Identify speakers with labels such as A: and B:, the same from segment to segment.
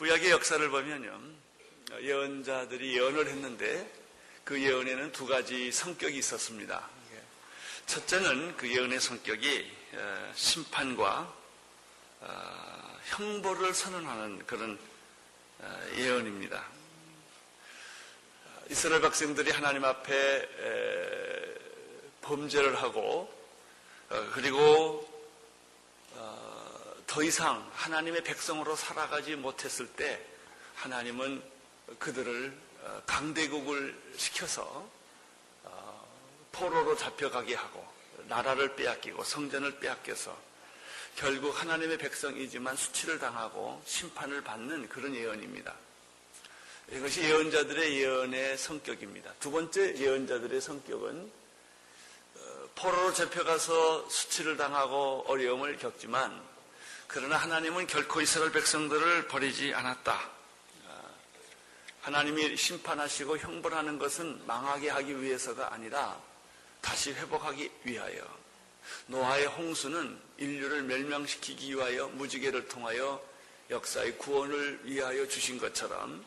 A: 구약의 역사를 보면요, 예언자들이 예언을 했는데 그 예언에는 두 가지 성격이 있었습니다. 첫째는 그 예언의 성격이 심판과 형벌을 선언하는 그런 예언입니다. 이스라엘 백성들이 하나님 앞에 범죄를 하고 그리고 더 이상 하나님의 백성으로 살아가지 못했을 때 하나님은 그들을 강대국을 시켜서 포로로 잡혀가게 하고 나라를 빼앗기고 성전을 빼앗겨서 결국 하나님의 백성이지만 수치를 당하고 심판을 받는 그런 예언입니다. 이것이 예언자들의 예언의 성격입니다. 두 번째 예언자들의 성격은 포로로 잡혀가서 수치를 당하고 어려움을 겪지만 그러나 하나님은 결코 이스라엘 백성들을 버리지 않았다. 하나님이 심판하시고 형벌하는 것은 망하게 하기 위해서가 아니라 다시 회복하기 위하여, 노아의 홍수는 인류를 멸망시키기 위하여 무지개를 통하여 역사의 구원을 위하여 주신 것처럼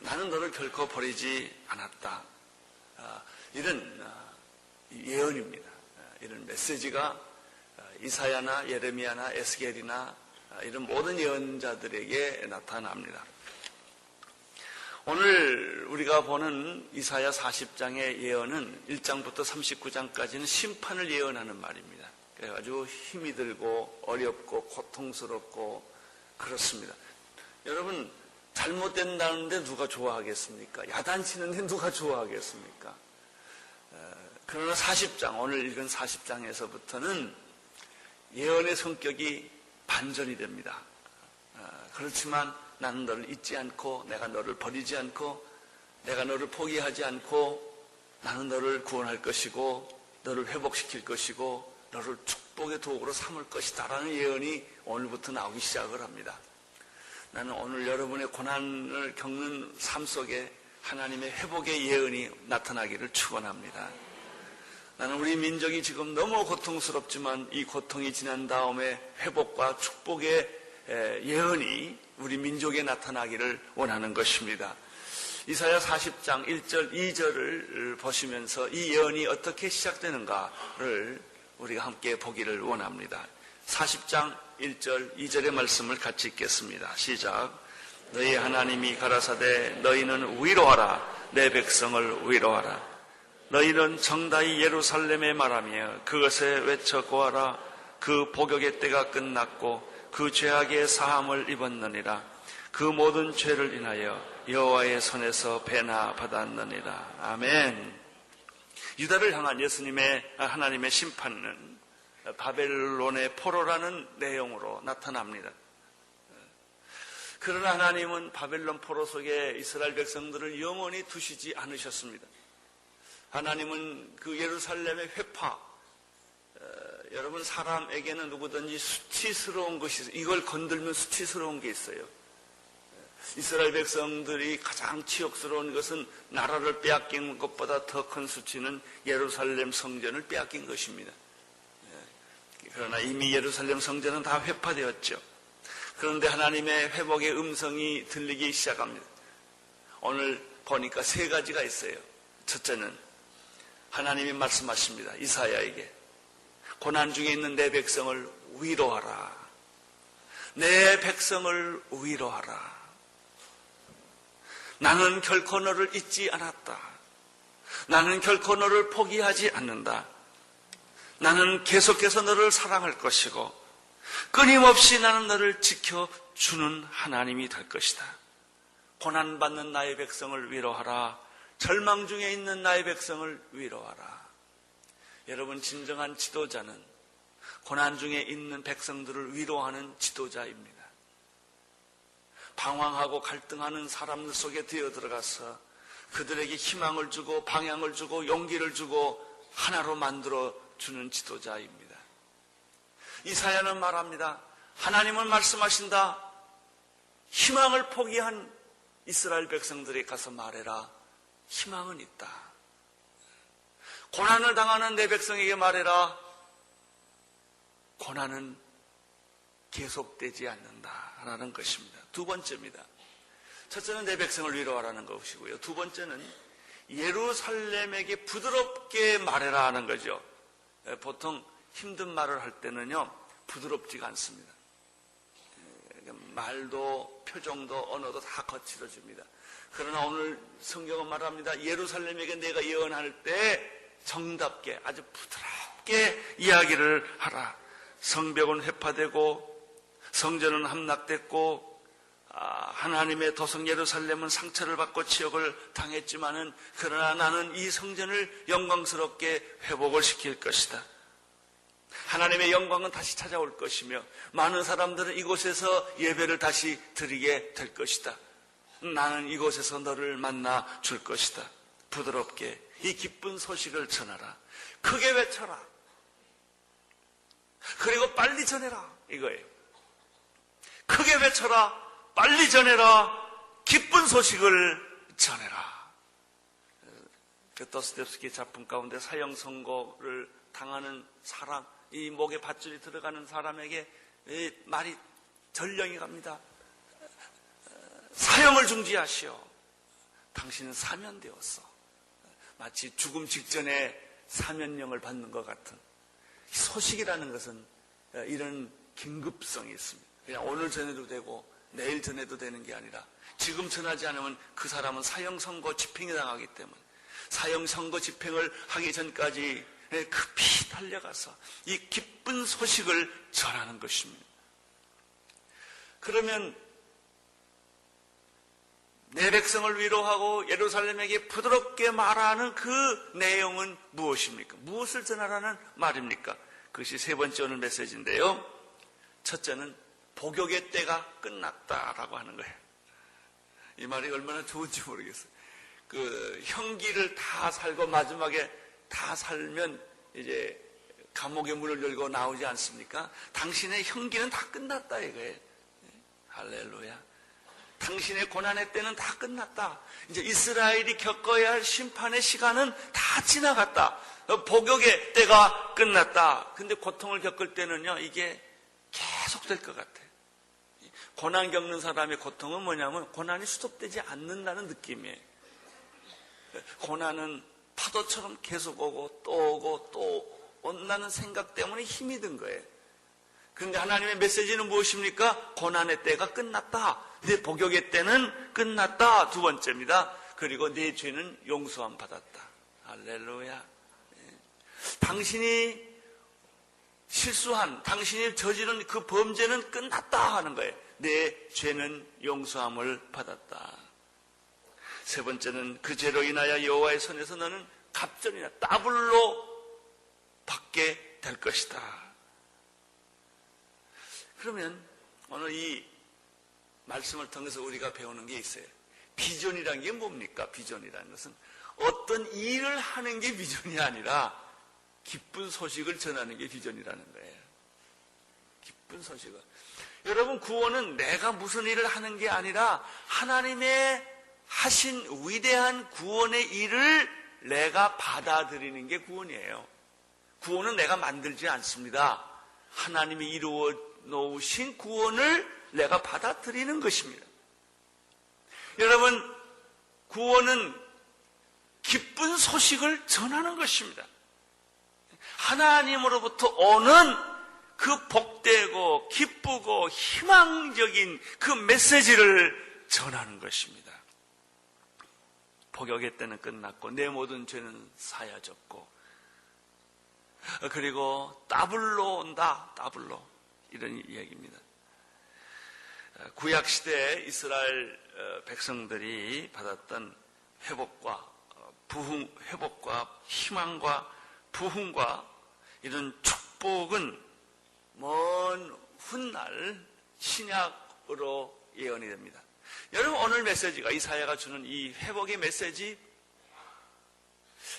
A: 나는 너를 결코 버리지 않았다. 이런 예언입니다. 이런 메시지가 이사야나 예레미야나 에스겔이나 이런 모든 예언자들에게 나타납니다. 오늘 우리가 보는 이사야 40장의 예언은 1장부터 39장까지는 심판을 예언하는 말입니다. 아주 힘이 들고 어렵고 고통스럽고 그렇습니다. 여러분, 잘못된다는데 누가 좋아하겠습니까? 야단치는데 누가 좋아하겠습니까? 그러나 40장, 오늘 읽은 40장에서부터는 예언의 성격이 반전이 됩니다. 그렇지만 나는 너를 잊지 않고 내가 너를 버리지 않고 내가 너를 포기하지 않고 나는 너를 구원할 것이고 너를 회복시킬 것이고 너를 축복의 도구로 삼을 것이다 라는 예언이 오늘부터 나오기 시작을 합니다. 나는 오늘 여러분의 고난을 겪는 삶 속에 하나님의 회복의 예언이 나타나기를 축원합니다. 나는 우리 민족이 지금 너무 고통스럽지만 이 고통이 지난 다음에 회복과 축복의 예언이 우리 민족에 나타나기를 원하는 것입니다. 이사야 40장 1절 2절을 보시면서 이 예언이 어떻게 시작되는가를 우리가 함께 보기를 원합니다. 40장 1절 2절의 말씀을 같이 읽겠습니다. 시작. 너희 하나님이 가라사대 너희는 위로하라. 내 백성을 위로하라. 너희는 정다이 예루살렘에 말하며 그것에 외쳐 고하라. 그 복역의 때가 끝났고 그 죄악의 사함을 입었느니라. 그 모든 죄를 인하여 여호와의 손에서 배나 받았느니라. 아멘. 유다를 향한 예수님의 하나님의 심판은 바벨론의 포로라는 내용으로 나타납니다. 그러나 하나님은 바벨론 포로 속에 이스라엘 백성들을 영원히 두시지 않으셨습니다. 하나님은 그 예루살렘의 회파, 여러분 사람에게는 누구든지 수치스러운 것이 있어요. 이걸 건들면 수치스러운 게 있어요. 이스라엘 백성들이 가장 치욕스러운 것은 나라를 빼앗긴 것보다 더 큰 수치는 예루살렘 성전을 빼앗긴 것입니다. 그러나 이미 예루살렘 성전은 다 회파되었죠. 그런데 하나님의 회복의 음성이 들리기 시작합니다. 오늘 보니까 세 가지가 있어요. 첫째는 하나님이 말씀하십니다. 이사야에게 고난 중에 있는 내 백성을 위로하라. 내 백성을 위로하라. 나는 결코 너를 잊지 않았다. 나는 결코 너를 포기하지 않는다. 나는 계속해서 너를 사랑할 것이고 끊임없이 나는 너를 지켜주는 하나님이 될 것이다. 고난받는 나의 백성을 위로하라. 절망 중에 있는 나의 백성을 위로하라. 여러분, 진정한 지도자는 고난 중에 있는 백성들을 위로하는 지도자입니다. 방황하고 갈등하는 사람들 속에 뛰어들어가서 그들에게 희망을 주고 방향을 주고 용기를 주고 하나로 만들어주는 지도자입니다. 이사야는 말합니다. 하나님은 말씀하신다. 희망을 포기한 이스라엘 백성들이 가서 말해라. 희망은 있다. 고난을 당하는 내 백성에게 말해라. 고난은 계속되지 않는다라는 것입니다. 두 번째입니다. 첫째는 내 백성을 위로하라는 것이고요. 두 번째는 예루살렘에게 부드럽게 말해라 하는 거죠. 보통 힘든 말을 할 때는요, 부드럽지가 않습니다. 말도 표정도 언어도 다 거칠어집니다. 그러나 오늘 성경은 말합니다. 예루살렘에게 내가 예언할 때 정답게 아주 부드럽게 이야기를 하라. 성벽은 회파되고 성전은 함락됐고 하나님의 도성 예루살렘은 상처를 받고 치욕을 당했지만은 그러나 나는 이 성전을 영광스럽게 회복을 시킬 것이다. 하나님의 영광은 다시 찾아올 것이며 많은 사람들은 이곳에서 예배를 다시 드리게 될 것이다. 나는 이곳에서 너를 만나 줄 것이다. 부드럽게 이 기쁜 소식을 전하라. 크게 외쳐라. 그리고 빨리 전해라. 이거예요. 크게 외쳐라. 빨리 전해라. 기쁜 소식을 전해라. 도스토옙스키 작품 가운데 사형 선고를 당하는 사람, 이 목에 밧줄이 들어가는 사람에게 말이 전령이 갑니다. 사형을 중지하시오. 당신은 사면되었어. 마치 죽음 직전에 사면령을 받는 것 같은 소식이라는 것은 이런 긴급성이 있습니다. 그냥 오늘 전해도 되고 내일 전해도 되는 게 아니라 지금 전하지 않으면 그 사람은 사형 선고 집행이 당하기 때문에 사형 선고 집행을 하기 전까지 급히 달려가서 이 기쁜 소식을 전하는 것입니다. 그러면 내 백성을 위로하고 예루살렘에게 부드럽게 말하는 그 내용은 무엇입니까? 무엇을 전하라는 말입니까? 그것이 세 번째 오늘 메시지인데요. 첫째는 복역의 때가 끝났다라고 하는 거예요. 이 말이 얼마나 좋은지 모르겠어요. 그 형기를 다 살고 마지막에 다 살면 이제 감옥의 문을 열고 나오지 않습니까? 당신의 형기는 다 끝났다 이거예요. 할렐루야. 당신의 고난의 때는 다 끝났다. 이제 이스라엘이 겪어야 할 심판의 시간은 다 지나갔다. 복역의 때가 끝났다. 근데 고통을 겪을 때는요, 이게 계속될 것 같아요. 고난 겪는 사람의 고통은 뭐냐면 고난이 스톱되지 않는다는 느낌이에요. 고난은 파도처럼 계속 오고 또 오고 또 온다는 생각 때문에 힘이 든 거예요. 그런데 하나님의 메시지는 무엇입니까? 고난의 때가 끝났다. 내 복역의 때는 끝났다. 두 번째입니다. 그리고 내 죄는 용서함 받았다. 할렐루야. 당신이 실수한, 당신이 저지른 그 범죄는 끝났다 하는 거예요. 내 죄는 용서함을 받았다. 세 번째는 그 죄로 인하여 여호와의 손에서 너는 갑절이나 더블로 받게 될 것이다. 그러면 오늘 이 말씀을 통해서 우리가 배우는 게 있어요. 비전이라는 게 뭡니까? 비전이라는 것은 어떤 일을 하는 게 비전이 아니라 기쁜 소식을 전하는 게 비전이라는 거예요. 기쁜 소식을. 여러분, 구원은 내가 무슨 일을 하는 게 아니라 하나님의 하신 위대한 구원의 일을 내가 받아들이는 게 구원이에요. 구원은 내가 만들지 않습니다. 하나님이 이루어 놓으신 구원을 내가 받아들이는 것입니다. 여러분, 구원은 기쁜 소식을 전하는 것입니다. 하나님으로부터 오는 그 복되고 기쁘고 희망적인 그 메시지를 전하는 것입니다. 복역의 때는 끝났고 내 모든 죄는 사여졌고 그리고 더블로 온다. 더블로. 이런 이야기입니다. 구약시대 이스라엘 백성들이 받았던 회복과 회복과 희망과 부흥과 이런 축복은 먼 훗날 신약으로 예언이 됩니다. 여러분, 오늘 메시지가 이사야가 주는 이 회복의 메시지,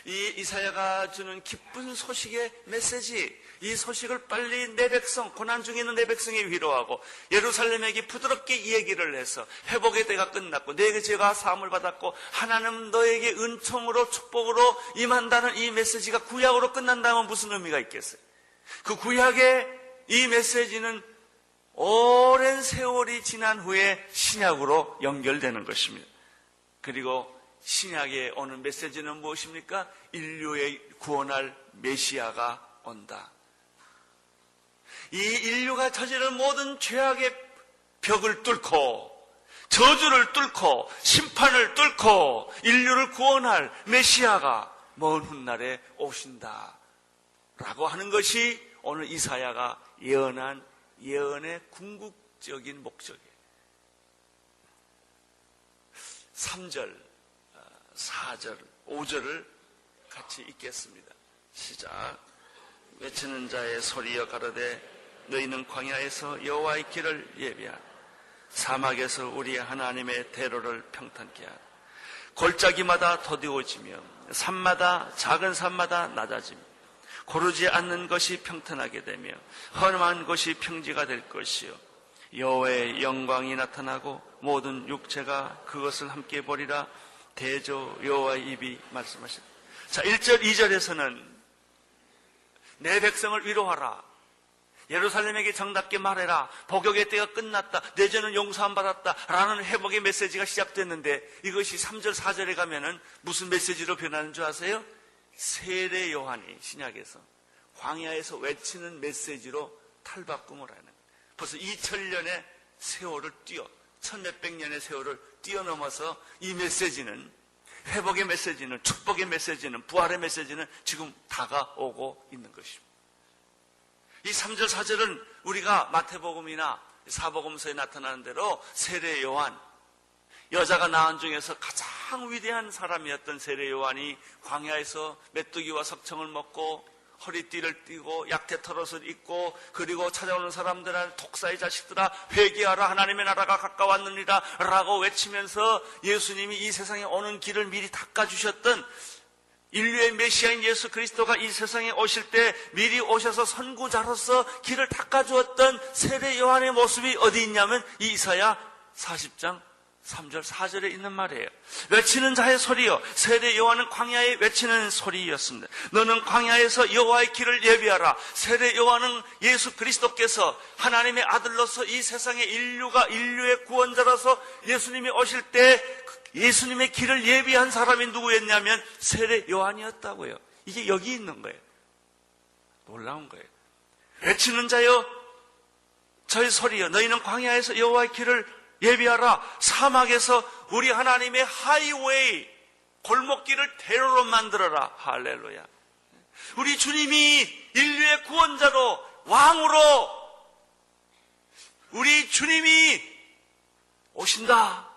A: 이 이사야가 주는 기쁜 소식의 메시지, 이 소식을 빨리 내 백성, 고난 중에 있는 내 백성에 위로하고 예루살렘에게 부드럽게 이 얘기를 해서 회복의 때가 끝났고 내게 죄가 사함을 받았고 하나님 너에게 은총으로 축복으로 임한다는 이 메시지가 구약으로 끝난다면 무슨 의미가 있겠어요? 그 구약의 이 메시지는 오랜 세월이 지난 후에 신약으로 연결되는 것입니다. 그리고 신약에 오는 메시지는 무엇입니까? 인류의 구원할 메시아가 온다. 이 인류가 저지른 모든 죄악의 벽을 뚫고 저주를 뚫고 심판을 뚫고 인류를 구원할 메시아가 먼 훗날에 오신다 라고 하는 것이 오늘 이사야가 예언한 예언의 궁극적인 목적이에요. 3절, 4절, 5절을 같이 읽겠습니다. 시작. 외치는 자의 소리여 가로되 너희는 광야에서 여호와의 길을 예비하라. 사막에서 우리 하나님의 대로를 평탄케 하라. 골짜기마다 더디워지며 산마다 작은 산마다 낮아지며 고르지 않는 것이 평탄하게 되며 험한 것이 평지가 될 것이요 여호와의 영광이 나타나고 모든 육체가 그것을 함께 보리라. 대저 여호와의 입이 말씀하셨다. 자, 1절 2절에서는 내 백성을 위로하라. 예루살렘에게 정답게 말해라. 복역의 때가 끝났다. 내 죄는 용서함 받았다. 라는 회복의 메시지가 시작됐는데 이것이 3절 4절에 가면은 무슨 메시지로 변하는 줄 아세요? 세례 요한이 신약에서 광야에서 외치는 메시지로 탈바꿈을 하는 거예요. 벌써 2000년의 세월을 천몇백 년의 세월을 뛰어넘어서 이 메시지는, 회복의 메시지는, 축복의 메시지는, 부활의 메시지는 지금 다가오고 있는 것입니다. 이 3절 4절은 우리가 마태복음이나 사복음서에 나타나는 대로 세례 요한, 여자가 낳은 중에서 가장 위대한 사람이었던 세례 요한이 광야에서 메뚜기와 석청을 먹고 허리띠를 띠고 약태 털옷을 입고 그리고 찾아오는 사람들아 독사의 자식들아 회개하라 하나님의 나라가 가까웠느니라 라고 외치면서 예수님이 이 세상에 오는 길을 미리 닦아주셨던 인류의 메시아인 예수 그리스도가 이 세상에 오실 때 미리 오셔서 선구자로서 길을 닦아주었던 세례 요한의 모습이 어디 있냐면 이 이사야 40장 3절 4절에 있는 말이에요. 외치는 자의 소리요. 세례 요한은 광야에 외치는 소리였습니다. 너는 광야에서 여호와의 길을 예비하라. 세례 요한은 예수 그리스도께서 하나님의 아들로서 이 세상에 인류의 구원자로서 예수님이 오실 때 예수님의 길을 예비한 사람이 누구였냐면 세례 요한이었다고요. 이게 여기 있는 거예요. 놀라운 거예요. 외치는 자여 저의 소리여 너희는 광야에서 여호와의 길을 예비하라. 사막에서 우리 하나님의 하이웨이 골목길을 대로로 만들어라. 할렐루야. 우리 주님이 인류의 구원자로 왕으로 우리 주님이 오신다.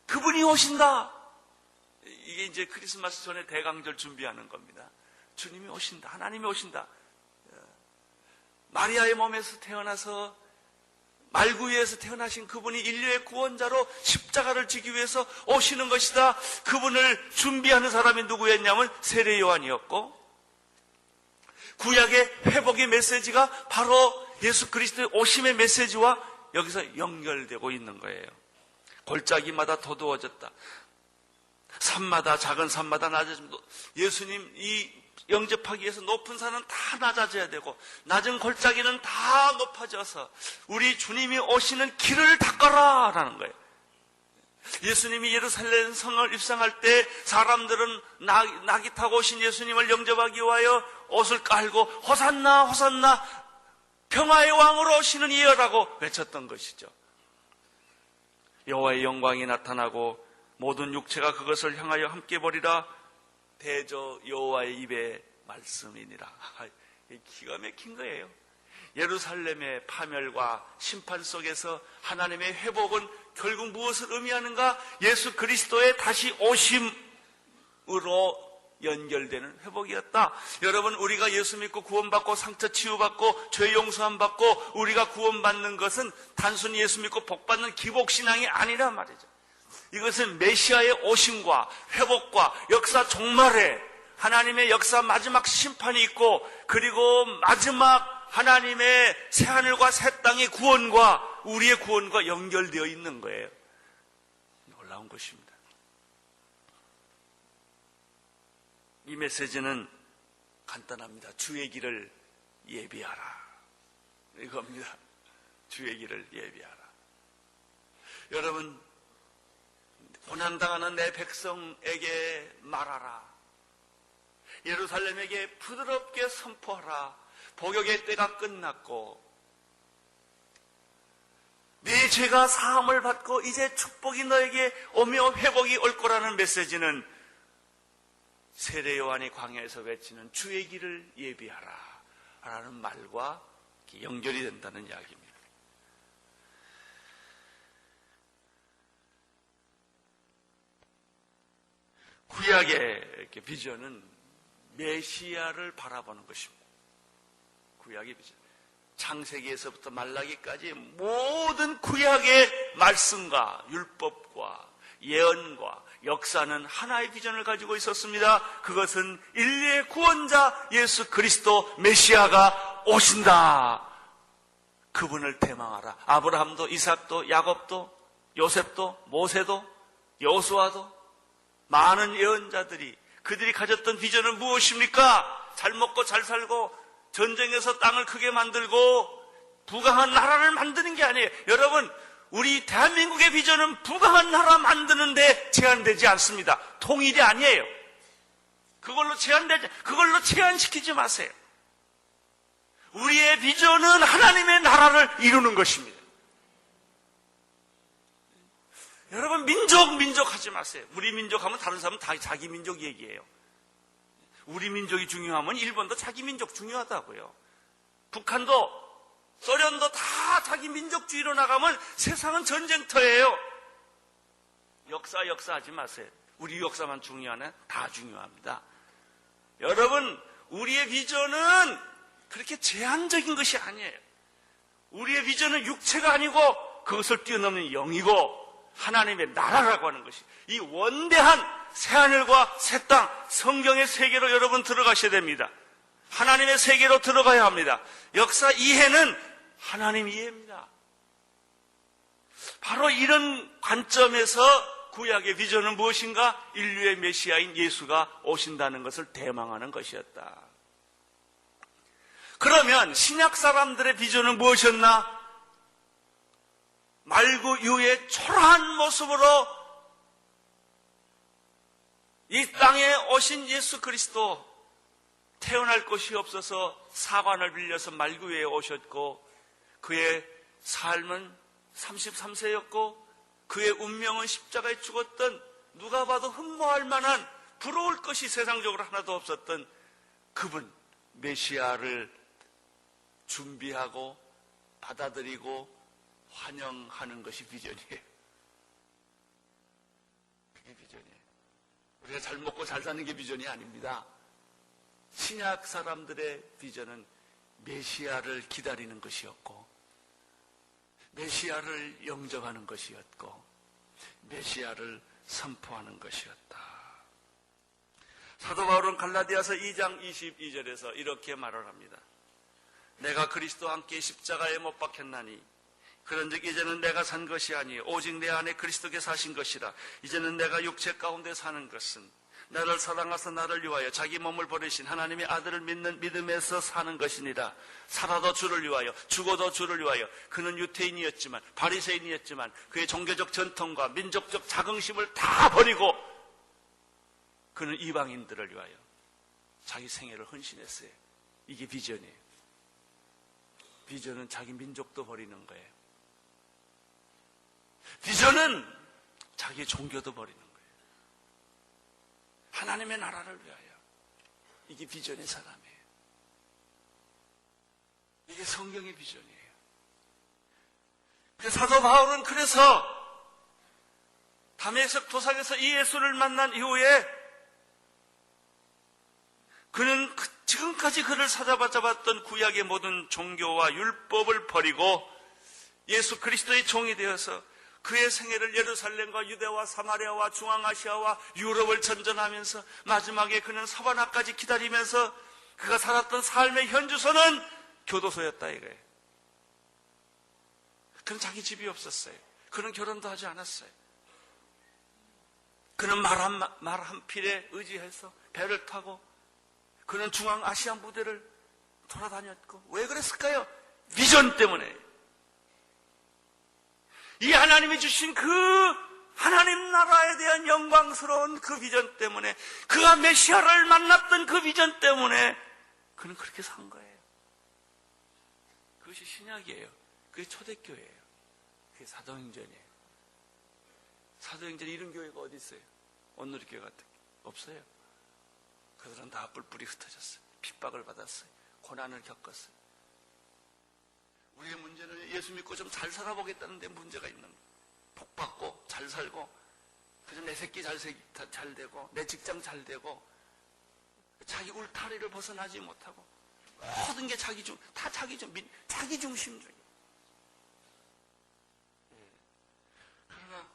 A: 그분이 오신다. 이게 이제 크리스마스 전에 대강절 준비하는 겁니다. 주님이 오신다. 하나님이 오신다. 마리아의 몸에서 태어나서 말구유에서 태어나신 그분이 인류의 구원자로 십자가를 지기 위해서 오시는 것이다. 그분을 준비하는 사람이 누구였냐면 세례 요한이었고 구약의 회복의 메시지가 바로 예수 그리스도의 오심의 메시지와 여기서 연결되고 있는 거예요. 골짜기마다 더두어졌다. 산마다 작은 산마다 낮아집니다. 예수님 이 영접하기 위해서 높은 산은 다 낮아져야 되고 낮은 골짜기는 다 높아져서 우리 주님이 오시는 길을 닦아라 라는 거예요. 예수님이 예루살렘 성을 입성할 때 사람들은 나귀 타고 오신 예수님을 영접하기 위하여 옷을 깔고 호산나 호산나 평화의 왕으로 오시는 이여라고 외쳤던 것이죠. 여호와의 영광이 나타나고 모든 육체가 그것을 향하여 함께 보리라. 대저 여호와의 입의 말씀이니라. 기가 막힌 거예요. 예루살렘의 파멸과 심판 속에서 하나님의 회복은 결국 무엇을 의미하는가? 예수 그리스도의 다시 오심으로 연결되는 회복이었다. 여러분, 우리가 예수 믿고 구원받고 상처 치유받고 죄 용서함 받고 우리가 구원받는 것은 단순히 예수 믿고 복받는 기복신앙이 아니란 말이죠. 이것은 메시아의 오심과 회복과 역사 종말에 하나님의 역사 마지막 심판이 있고 그리고 마지막 하나님의 새하늘과 새 땅의 구원과 우리의 구원과 연결되어 있는 거예요. 놀라운 것입니다. 이 메시지는 간단합니다. 주의 길을 예비하라. 이겁니다. 주의 길을 예비하라. 여러분, 고난당하는 내 백성에게 말하라. 예루살렘에게 부드럽게 선포하라. 복역의 때가 끝났고 네 죄가 사함을 받고 이제 축복이 너에게 오며 회복이 올 거라는 메시지는 세례 요한이 광야에서 외치는 주의 길을 예비하라 라는 말과 연결이 된다는 이야기입니다. 구약의 비전은 메시아를 바라보는 것입니다. 구약의 비전. 창세기에서부터 말라기까지 모든 구약의 말씀과 율법과 예언과 역사는 하나의 비전을 가지고 있었습니다. 그것은 인류의 구원자 예수 그리스도 메시아가 오신다. 그분을 대망하라. 아브라함도 이삭도 야곱도 요셉도 모세도 여호수아도 많은 예언자들이 그들이 가졌던 비전은 무엇입니까? 잘 먹고 잘 살고 전쟁에서 땅을 크게 만들고 부강한 나라를 만드는 게 아니에요. 여러분, 우리 대한민국의 비전은 부강한 나라 만드는데 제한되지 않습니다. 통일이 아니에요. 그걸로 제한시키지 마세요. 우리의 비전은 하나님의 나라를 이루는 것입니다. 여러분, 민족 하지 마세요. 우리 민족 하면 다른 사람은 다 자기 민족 얘기해요. 우리 민족이 중요하면 일본도 자기 민족 중요하다고요. 북한도 소련도 다 자기 민족주의로 나가면 세상은 전쟁터예요. 역사하지 마세요. 우리 역사만 중요하나? 다 중요합니다. 여러분, 우리의 비전은 그렇게 제한적인 것이 아니에요. 우리의 비전은 육체가 아니고 그것을 뛰어넘는 영이고 하나님의 나라라고 하는 것이, 이 원대한 새하늘과 새 땅, 성경의 세계로 여러분 들어가셔야 됩니다. 하나님의 세계로 들어가야 합니다. 역사 이해는 하나님 이해입니다. 바로 이런 관점에서 구약의 비전은 무엇인가? 인류의 메시아인 예수가 오신다는 것을 대망하는 것이었다. 그러면 신약 사람들의 비전은 무엇이었나? 말구유의 초라한 모습으로 이 땅에 오신 예수 그리스도, 태어날 곳이 없어서 사관을 빌려서 말구유에 오셨고 그의 삶은 33세였고 그의 운명은 십자가에 죽었던, 누가 봐도 흠모할 만한 부러울 것이 세상적으로 하나도 없었던 그분 메시아를 준비하고 받아들이고 환영하는 것이 비전이에요. 그게 비전이에요. 우리가 잘 먹고 잘 사는 게 비전이 아닙니다. 신약 사람들의 비전은 메시아를 기다리는 것이었고 메시아를 영접하는 것이었고 메시아를 선포하는 것이었다. 사도 바울은 갈라디아서 2장 22절에서 이렇게 말을 합니다. 내가 그리스도와 함께 십자가에 못 박혔나니 그런즉 이제는 내가 산 것이 아니요 오직 내 안에 그리스도께서 사신 것이라. 이제는 내가 육체 가운데 사는 것은 나를 사랑하사 나를 위하여 자기 몸을 버리신 하나님의 아들을 믿는 믿음에서 사는 것이니라. 살아도 주를 위하여 죽어도 주를 위하여. 그는 유태인이었지만 바리새인이었지만 그의 종교적 전통과 민족적 자긍심을 다 버리고 그는 이방인들을 위하여 자기 생애를 헌신했어요. 이게 비전이에요. 비전은 자기 민족도 버리는 거예요. 비전은 자기 종교도 버리는 거예요. 하나님의 나라를 위하여. 이게 비전의 사람이에요. 이게 성경의 비전이에요. 사도 바울은 그래서 다메섹 도상에서 이 예수를 만난 이후에 그는 지금까지 그를 찾아봤던 구약의 모든 종교와 율법을 버리고 예수 그리스도의 종이 되어서 그의 생애를 예루살렘과 유대와 사마리아와 중앙아시아와 유럽을 전전하면서 마지막에 그는 사바나까지 기다리면서 그가 살았던 삶의 현주소는 교도소였다 이거예요. 그는 자기 집이 없었어요. 그는 결혼도 하지 않았어요. 그는 말 한 필에 의지해서 배를 타고 그는 중앙아시아 무대를 돌아다녔고 왜 그랬을까요? 비전 때문에. 이 하나님이 주신 그 하나님 나라에 대한 영광스러운 그 비전 때문에, 그가 메시아를 만났던 그 비전 때문에 그는 그렇게 산 거예요. 그것이 신약이에요. 그게 초대교회예요. 그게 사도행전이에요. 사도행전에 이런 교회가 어디 있어요? 온누리교회 같은 게 없어요. 그들은 다 뿔뿔이 흩어졌어요. 핍박을 받았어요. 고난을 겪었어요. 우리의 문제는 예수 믿고 좀 잘 살아보겠다는 데 문제가 있는 거예요. 복 받고 잘 살고, 그래서 내 새끼 잘 되고, 내 직장 잘 되고, 자기 울타리를 벗어나지 못하고, 모든 게 자기 중심주의. 그러나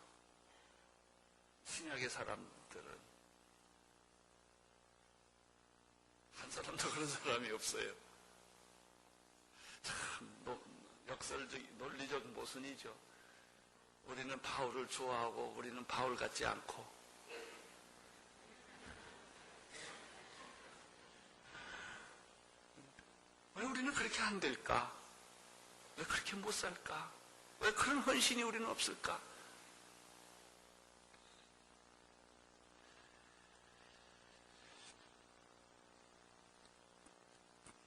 A: 신약의 사람들은 한 사람도 그런 사람이 없어요. 참 역설적, 논리적 모순이죠. 우리는 바울을 좋아하고 우리는 바울 같지 않고, 왜 우리는 그렇게 안 될까? 왜 그렇게 못 살까? 왜 그런 헌신이 우리는 없을까?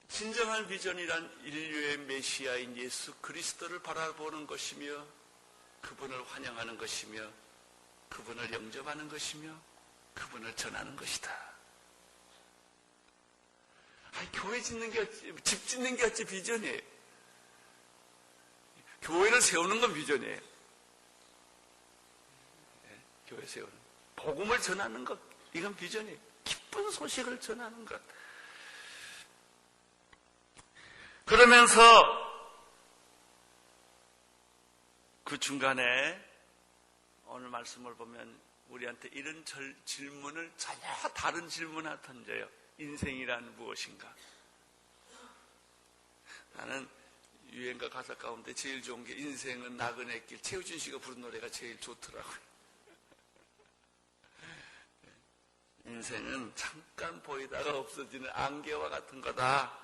A: 진정한 비전이란 인류의 메시아인 예수 그리스도를 바라보는 것이며, 그분을 환영하는 것이며, 그분을 영접하는 것이며, 그분을 전하는 것이다. 교회 짓는 게 집 짓는 게 어찌 비전이에요. 교회를 세우는 건 비전이에요. 네, 교회 세우는, 복음을 전하는 것, 이건 비전이에요. 기쁜 소식을 전하는 것. 그러면서 그 중간에 오늘 말씀을 보면 우리한테 이런 질문을, 전혀 다른 질문을 던져요. 인생이란 무엇인가? 나는 유행가 가사 가운데 제일 좋은 게 인생은 나그네 길, 최우준 씨가 부른 노래가 제일 좋더라고요. 인생은 잠깐 보이다가 없어지는 안개와 같은 거다.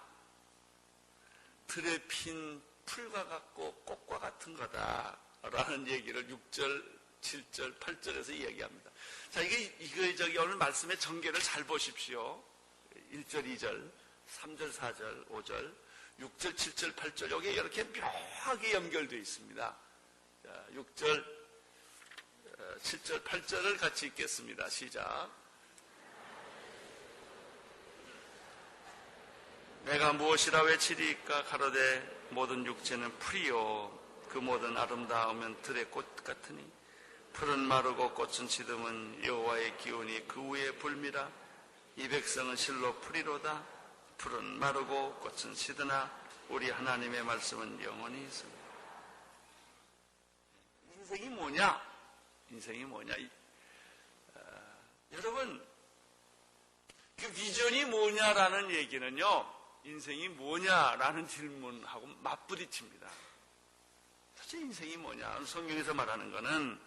A: 들에 핀 풀과 같고 꽃과 같은 거다 라는 얘기를 6절, 7절, 8절에서 이야기합니다. 자, 이게 오늘 말씀의 전개를 잘 보십시오. 1절, 2절, 3절, 4절, 5절, 6절, 7절, 8절, 여기에 이렇게 묘하게 연결되어 있습니다. 자, 6절, 7절, 8절을 같이 읽겠습니다. 시작. 내가 무엇이라 외치리까? 가로되 모든 육체는 풀이요 그 모든 아름다움은 들의 꽃 같으니, 풀은 마르고 꽃은 시듬은 여호와의 기운이 그 위에 불미라. 이 백성은 실로 풀이로다. 풀은 마르고 꽃은 시드나 우리 하나님의 말씀은 영원히 있습니다. 인생이 뭐냐? 인생이 뭐냐? 여러분, 그 비전이 뭐냐라는 얘기는요, 인생이 뭐냐라는 질문하고 맞부딪힙니다. 사실 인생이 뭐냐? 성경에서 말하는 것은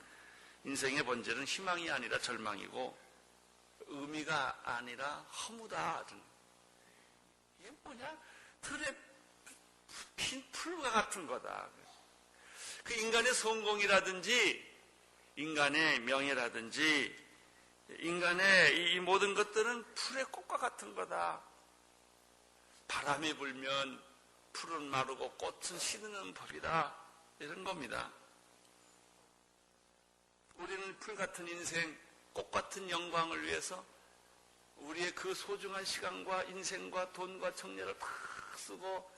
A: 인생의 본질은 희망이 아니라 절망이고, 의미가 아니라 허무다. 이게 뭐냐? 틀에 핀 풀과 같은 거다. 그 인간의 성공이라든지, 인간의 명예라든지, 인간의 이 모든 것들은 풀의 꽃과 같은 거다. 바람이 불면 풀은 마르고 꽃은 시드는 법이다. 이런 겁니다. 우리는 풀 같은 인생, 꽃 같은 영광을 위해서 우리의 그 소중한 시간과 인생과 돈과 정열을 다 쓰고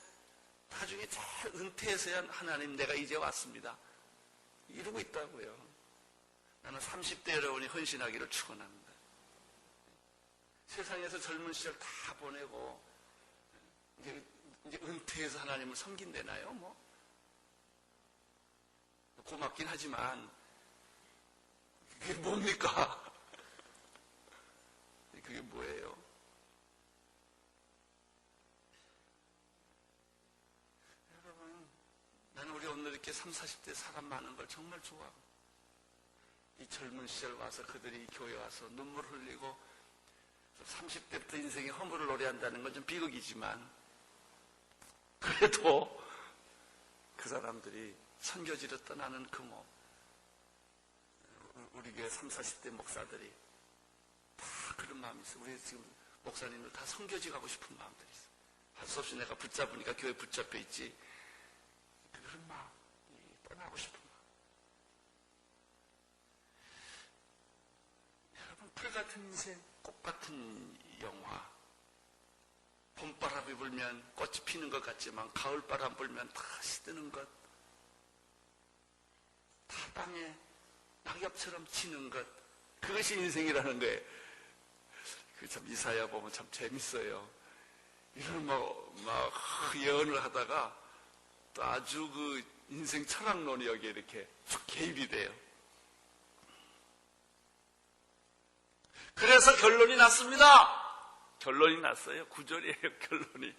A: 나중에 잘 은퇴해서야 하나님 내가 이제 왔습니다. 이러고 있다고요. 나는 30대 여러분이 헌신하기를 축원합니다. 세상에서 젊은 시절 다 보내고 이제 은퇴해서 하나님을 섬긴대나요? 뭐 고맙긴 하지만 그게 뭡니까? 그게 뭐예요? 여러분, 나는 우리 오늘 이렇게 30, 40대 사람 많은 걸 정말 좋아하고, 이 젊은 시절 와서 그들이 교회 와서 눈물 흘리고 30대부터 인생의 허물을 노래한다는 건 좀 비극이지만, 그래도 그 사람들이 선교지로 떠나는 그 몸, 우리 교회 30, 40대 목사들이 다 그런 마음이 있어요. 우리 지금 목사님들 다 선교지 가고 싶은 마음들이 있어요. 할 수 없이 내가 붙잡으니까 교회 붙잡혀 있지. 그런 마음, 떠나고 싶은 마음. 여러분, 풀 같은 인생, 꽃 같은 영화. 봄바람이 불면 꽃이 피는 것 같지만 가을바람 불면 다 시드는 것, 다 땅에 낙엽처럼 지는 것, 그것이 인생이라는 거예요. 그 참 이사야 보면 참 재밌어요. 이런 막 예언을 하다가 또 아주 그 인생 철학론이 여기에 이렇게 쭉 개입이 돼요. 그래서 결론이 났습니다. 결론이 났어요. 9절이에요, 결론이.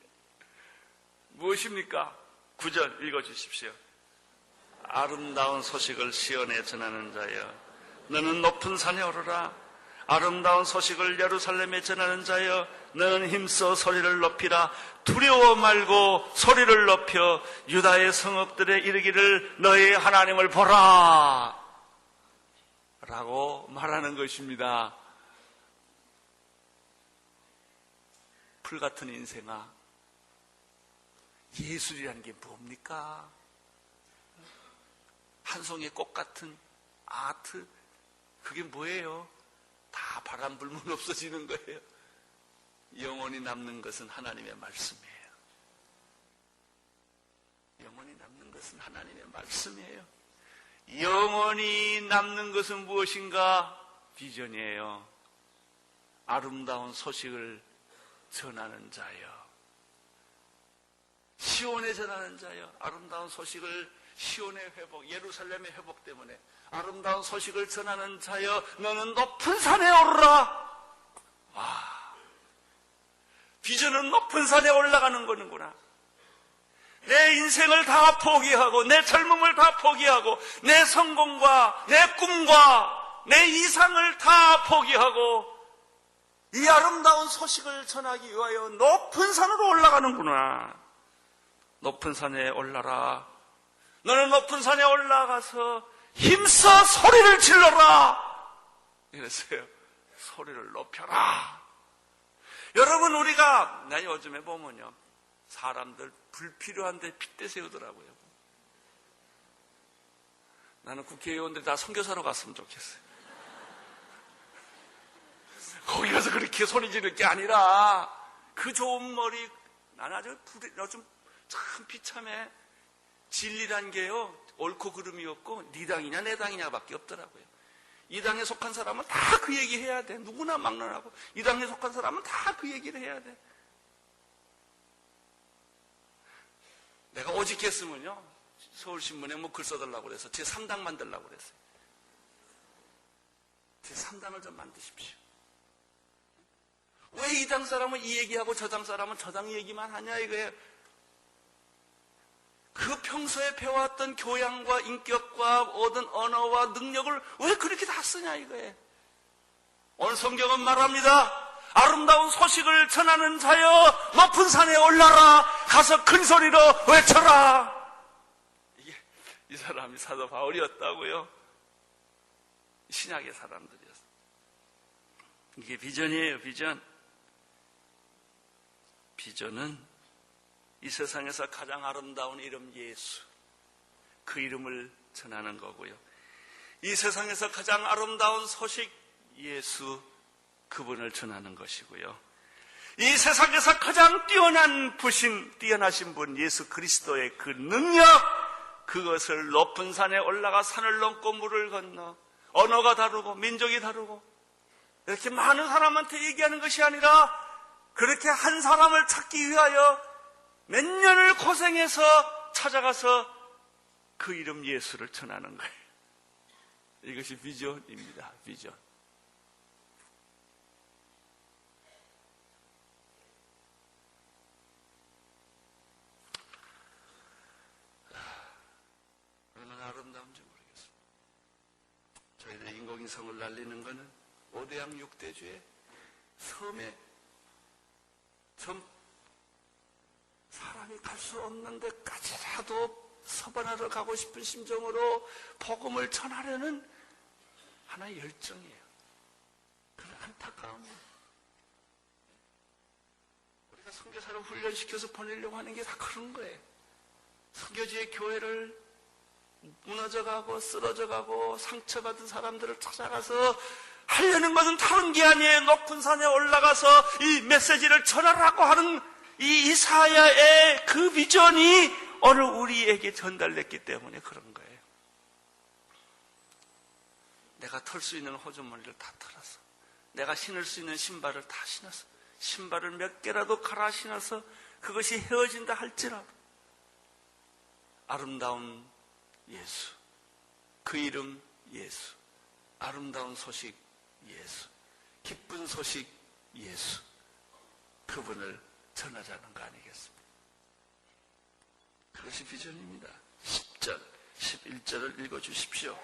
A: 무엇입니까? 9절 읽어주십시오. 아름다운 소식을 시온에 전하는 자여, 너는 높은 산에 오르라. 아름다운 소식을 예루살렘에 전하는 자여, 너는 힘써 소리를 높이라. 두려워 말고 소리를 높여 유다의 성읍들에 이르기를 너의 하나님을 보라 라고 말하는 것입니다. 풀 같은 인생아, 예술이라는 게 뭡니까? 한 송이 꽃 같은 아트, 그게 뭐예요? 다 바람 불면 없어지는 거예요. 영원히 남는 것은 하나님의 말씀이에요. 영원히 남는 것은 하나님의 말씀이에요. 영원히 남는 것은 무엇인가? 비전이에요. 아름다운 소식을 전하는 자여, 시온에 전하는 자여, 아름다운 소식을, 시온의 회복, 예루살렘의 회복 때문에 아름다운 소식을 전하는 자여, 너는 높은 산에 오르라. 와, 비전은 높은 산에 올라가는 거는구나. 내 인생을 다 포기하고, 내 젊음을 다 포기하고, 내 성공과 내 꿈과 내 이상을 다 포기하고 이 아름다운 소식을 전하기 위하여 높은 산으로 올라가는구나. 높은 산에 올라라. 너는 높은 산에 올라가서 힘써 소리를 질러라. 이랬어요. 소리를 높여라. 여러분, 우리가 나 요즘에 보면요, 사람들 불필요한데 핏대 세우더라고요. 나는 국회의원들이 다 선교사로 갔으면 좋겠어요. 거기 가서 그렇게 소리 지를 게 아니라 그 좋은 머리, 나는 아주 요즘 참 비참해. 진리란 게요, 옳고 그름이 없고 네 당이냐 내 당이냐 밖에 없더라고요. 이 당에 속한 사람은 다 그 얘기 해야 돼. 누구나 막론하고. 이 당에 속한 사람은 다 그 얘기를 해야 돼. 내가 오직 했으면요, 서울신문에 뭐 글 써달라고 그래서 제 3당 만들라고 그랬어요. 제 3당을 좀 만드십시오. 왜 이 당 사람은 이 얘기하고 저 당 사람은 저 당 얘기만 하냐 이거예요. 그 평소에 배워왔던 교양과 인격과 얻은 언어와 능력을 왜 그렇게 다 쓰냐 이거예요. 오늘 성경은 말합니다. 아름다운 소식을 전하는 자여, 높은 산에 올라라. 가서 큰 소리로 외쳐라. 이 사람이 사도 바울이었다고요. 신약의 사람들이었어요. 이게 비전이에요, 비전. 비전은 이 세상에서 가장 아름다운 이름 예수, 그 이름을 전하는 거고요. 이 세상에서 가장 아름다운 소식 예수, 그분을 전하는 것이고요. 이 세상에서 가장 뛰어나신 분 예수 그리스도의 그 능력, 그것을 높은 산에 올라가 산을 넘고 물을 건너, 언어가 다르고 민족이 다르고 이렇게 많은 사람한테 얘기하는 것이 아니라 그렇게 한 사람을 찾기 위하여 몇 년을 고생해서 찾아가서 그 이름 예수를 전하는 거예요. 이것이 비전입니다. 비전. 얼마나 아름다운지 모르겠습니다. 저희들 인공위성을 날리는 것은 5대양 6대주의 섬에 사람이 갈 수 없는 데까지라도 서번하러 가고 싶은 심정으로 복음을 전하려는 하나의 열정이에요. 그런 안타까움이에요. 우리가 선교사를 훈련시켜서 보내려고 하는 게 다 그런 거예요. 선교지의 교회를 무너져가고 쓰러져가고 상처받은 사람들을 찾아가서 하려는 것은 다른 게 아니에요. 높은 산에 올라가서 이 메시지를 전하라고 하는 이 이사야의 그 비전이 오늘 우리에게 전달됐기 때문에 그런 거예요. 내가 털 수 있는 호주머니를 다 털어서, 내가 신을 수 있는 신발을 다 신어서, 신발을 몇 개라도 갈아 신어서 그것이 헤어진다 할지라도 아름다운 예수, 그 이름 예수, 아름다운 소식 예수, 기쁜 소식 예수, 그분을 전하자는 거 아니겠습니까? 그것이 비전입니다. 10절, 11절을 읽어주십시오.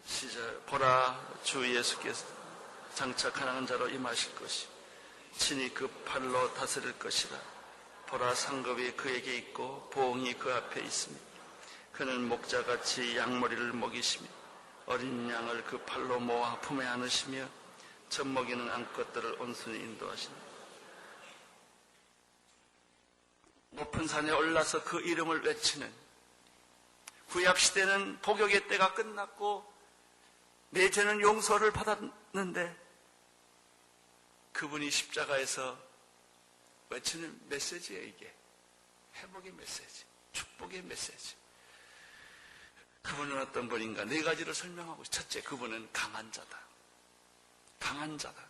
A: 시작. 보라, 주 예수께서 장차 가난한 자로 임하실 것이 친히 그 팔로 다스릴 것이라. 보라, 상급이 그에게 있고 보응이 그 앞에 있으며 그는 목자같이 양머리를 먹이시며 어린 양을 그 팔로 모아 품에 안으시며 젖먹이는 암컷들을 온순히 인도하시니 높은 산에 올라서 그 이름을 외치는, 구약시대는 복역의 때가 끝났고 내 죄는 용서를 받았는데 그분이 십자가에서 외치는 메시지예요. 이게 회복의 메시지, 축복의 메시지. 그분은 어떤 분인가? 네 가지를 설명하고, 첫째, 그분은 강한 자다. 강한 자다.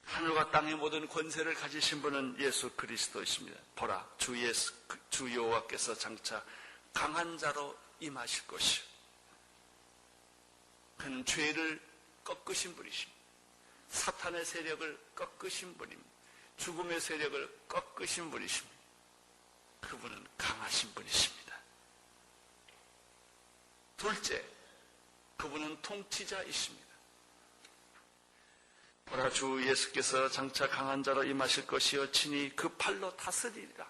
A: 하늘과 땅의 모든 권세를 가지신 분은 예수 그리스도이십니다. 보라, 주 여호와께서 장차 강한 자로 임하실 것이요. 그는 죄를 꺾으신 분이십니다. 사탄의 세력을 꺾으신 분입니다. 죽음의 세력을 꺾으신 분이십니다. 그분은 강하신 분이십니다. 둘째, 그분은 통치자이십니다. 보라, 주 예수께서 장차 강한 자로 임하실 것이요 친히 그 팔로 다스리리라.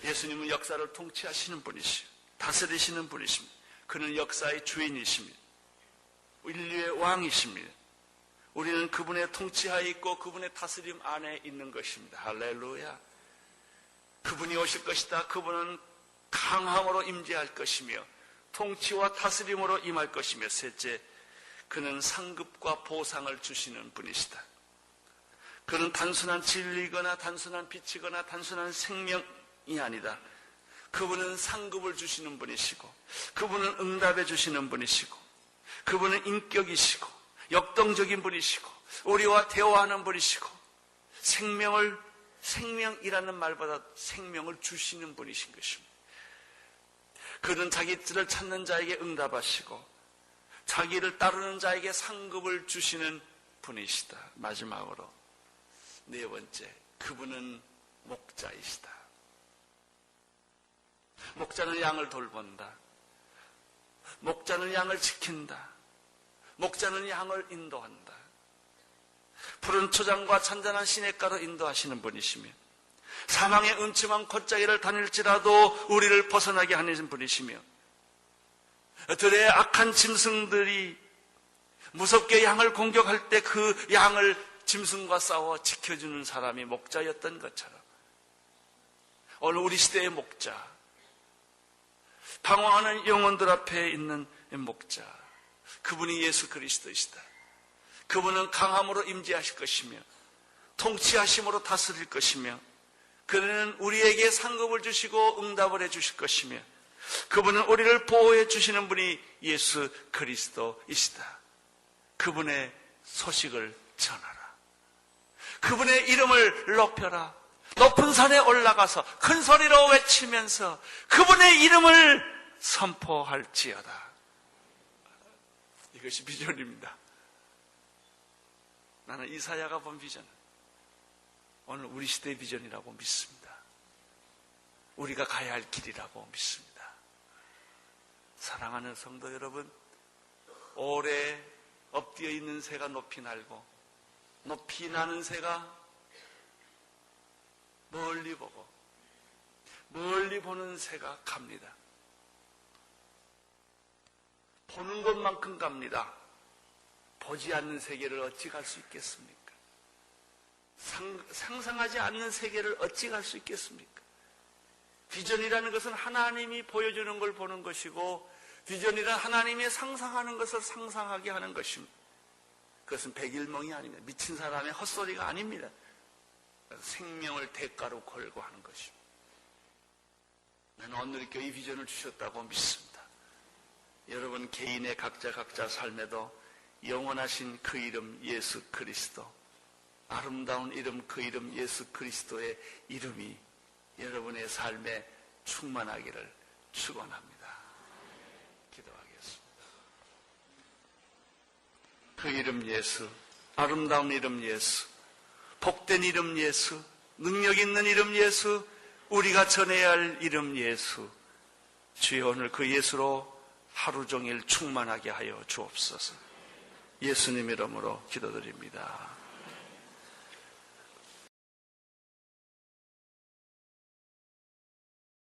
A: 예수님은 역사를 통치하시는 분이시요 다스리시는 분이십니다. 그는 역사의 주인이십니다. 인류의 왕이십니다. 우리는 그분의 통치하에 있고 그분의 다스림 안에 있는 것입니다. 할렐루야. 그분이 오실 것이다. 그분은 강함으로 임재할 것이며 통치와 다스림으로 임할 것이며, 셋째, 그는 상급과 보상을 주시는 분이시다. 그는 단순한 진리거나 단순한 빛이거나 단순한 생명이 아니다. 그분은 상급을 주시는 분이시고, 그분은 응답해 주시는 분이시고, 그분은 인격이시고 역동적인 분이시고 우리와 대화하는 분이시고, 생명이라는 말보다 생명을 주시는 분이신 것입니다. 그는 자기를 찾는 자에게 응답하시고 자기를 따르는 자에게 상급을 주시는 분이시다. 마지막으로 네 번째, 그분은 목자이시다. 목자는 양을 돌본다. 목자는 양을 지킨다. 목자는 양을 인도한다. 푸른 초장과 잔잔한 시냇가로 인도하시는 분이시며 사망의 음침한 콧자기를 다닐지라도 우리를 벗어나게 하는 분이시며 들의 악한 짐승들이 무섭게 양을 공격할 때 그 양을 짐승과 싸워 지켜주는 사람이 목자였던 것처럼 오늘 우리 시대의 목자, 방황하는 영혼들 앞에 있는 목자, 그분이 예수 그리스도이시다. 그분은 강함으로 임재하실 것이며 통치하심으로 다스릴 것이며 그는 우리에게 상급을 주시고 응답을 해주실 것이며 그분은 우리를 보호해 주시는 분이 예수 그리스도이시다. 그분의 소식을 전하라. 그분의 이름을 높여라. 높은 산에 올라가서 큰 소리로 외치면서 그분의 이름을 선포할지어다. 이것이 비전입니다. 나는 이사야가 본 비전, 오늘 우리 시대의 비전이라고 믿습니다. 우리가 가야 할 길이라고 믿습니다. 사랑하는 성도 여러분, 오래 엎드려 있는 새가 높이 날고 높이 나는 새가 멀리 보고 멀리 보는 새가 갑니다. 보는 것만큼 갑니다. 보지 않는 세계를 어찌 갈 수 있겠습니까? 상상하지 않는 세계를 어찌 갈 수 있겠습니까? 비전이라는 것은 하나님이 보여주는 걸 보는 것이고, 비전이란 하나님이 상상하는 것을 상상하게 하는 것입니다. 그것은 백일몽이 아닙니다. 미친 사람의 헛소리가 아닙니다. 생명을 대가로 걸고 하는 것입니다. 나는 오늘 이렇게 이 비전을 주셨다고 믿습니다. 여러분 개인의 각자 삶에도 영원하신 그 이름 예수 그리스도, 아름다운 이름 그 이름 예수 그리스도의 이름이 여러분의 삶에 충만하기를 축원합니다. 기도하겠습니다. 그 이름 예수, 아름다운 이름 예수, 복된 이름 예수, 능력 있는 이름 예수, 우리가 전해야 할 이름 예수, 주여 오늘 그 예수로 하루 종일 충만하게 하여 주옵소서. 예수님 이름으로 기도드립니다.